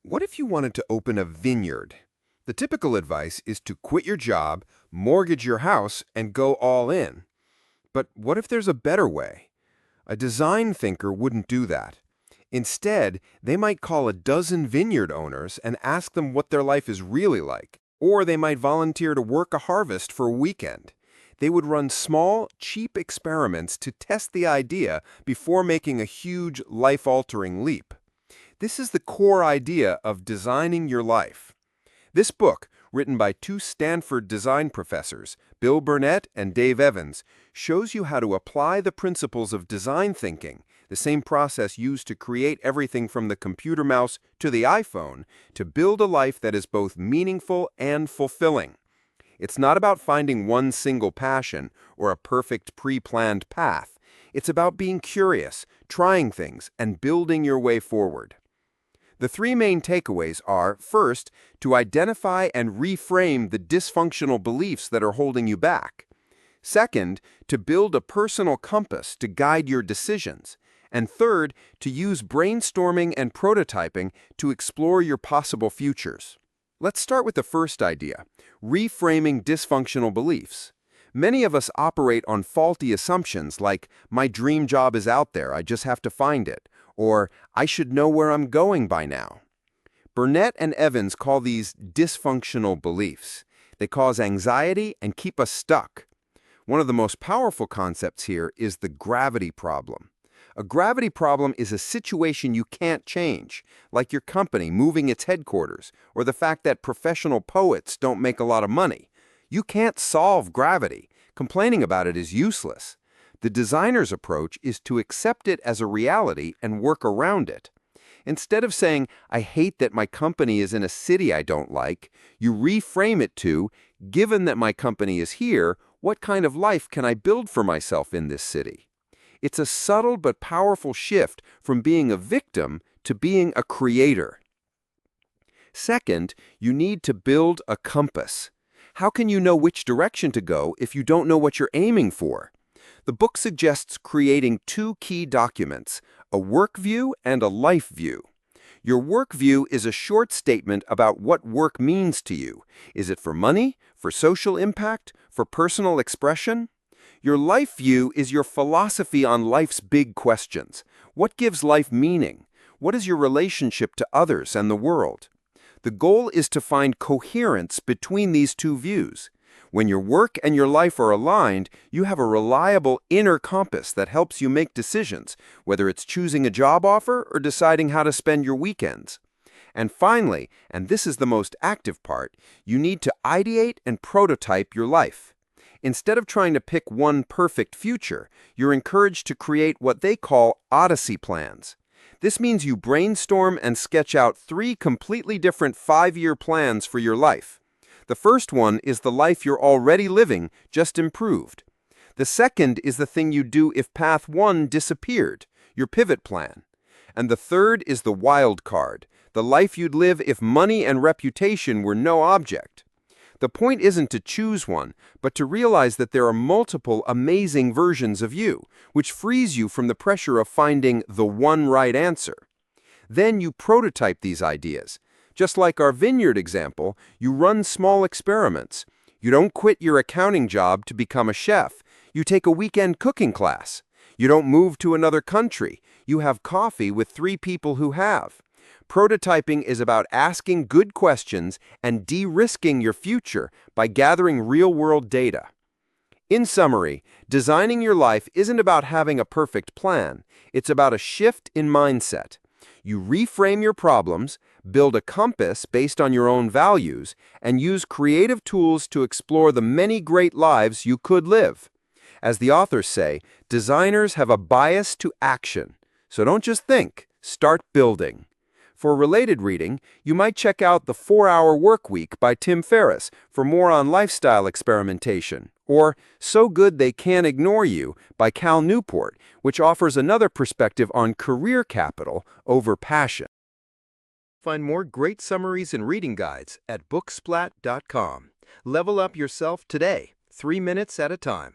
What if you wanted to open a vineyard? The typical advice is to quit your job, mortgage your house, and go all in. But what if there's a better way? A design thinker wouldn't do that. Instead, they might call a dozen vineyard owners and ask them what their life is really like. Or they might volunteer to work a harvest for a weekend. They would run small, cheap experiments to test the idea before making a huge, life-altering leap. This is the core idea of designing your life. This book, written by two Stanford design professors, Bill Burnett and Dave Evans, shows you how to apply the principles of design thinking, the same process used to create everything from the computer mouse to the iPhone, to build a life that is both meaningful and fulfilling. It's not about finding one single passion or a perfect pre-planned path. It's about being curious, trying things, and building your way forward. The three main takeaways are, first, to identify and reframe the dysfunctional beliefs that are holding you back. Second, to build a personal compass to guide your decisions. And third, to use brainstorming and prototyping to explore your possible futures. Let's start with the first idea, reframing dysfunctional beliefs. Many of us operate on faulty assumptions like, my dream job is out there, I just have to find it, or I should know where I'm going by now. Burnett and Evans call these dysfunctional beliefs. They cause anxiety and keep us stuck. One of the most powerful concepts here is the gravity problem. A gravity problem is a situation you can't change, like your company moving its headquarters, or the fact that professional poets don't make a lot of money. You can't solve gravity. Complaining about it is useless. The designer's approach is to accept it as a reality and work around it. Instead of saying, I hate that my company is in a city I don't like, you reframe it to, given that my company is here, what kind of life can I build for myself in this city? It's a subtle but powerful shift from being a victim to being a creator. Second, you need to build a compass. How can you know which direction to go if you don't know what you're aiming for? The book suggests creating two key documents, a work view and a life view. Your work view is a short statement about what work means to you. Is it for money, for social impact, for personal expression? Your life view is your philosophy on life's big questions. What gives life meaning? What is your relationship to others and the world? The goal is to find coherence between these two views. When your work and your life are aligned, you have a reliable inner compass that helps you make decisions, whether it's choosing a job offer or deciding how to spend your weekends. And finally, and this is the most active part, you need to ideate and prototype your life. Instead of trying to pick one perfect future, you're encouraged to create what they call Odyssey plans. This means you brainstorm and sketch out three completely different 5-year plans for your life. The first one is the life you're already living, just improved. The second is the thing you'd do if path 1 disappeared, your pivot plan. And the third is the wild card, the life you'd live if money and reputation were no object. The point isn't to choose one, but to realize that there are multiple amazing versions of you, which frees you from the pressure of finding the one right answer. Then you prototype these ideas. Just like our vineyard example, you run small experiments. You don't quit your accounting job to become a chef. You take a weekend cooking class. You don't move to another country. You have coffee with 3 people who have. Prototyping is about asking good questions and de-risking your future by gathering real-world data. In summary, designing your life isn't about having a perfect plan. It's about a shift in mindset. You reframe your problems, build a compass based on your own values, and use creative tools to explore the many great lives you could live. As the authors say, designers have a bias to action. So don't just think, start building. For related reading, you might check out The 4-Hour Workweek by Tim Ferriss for more on lifestyle experimentation, or So Good They Can't Ignore You by Cal Newport, which offers another perspective on career capital over passion. Find more great summaries and reading guides at booksplat.com. Level up yourself today, 3 minutes at a time.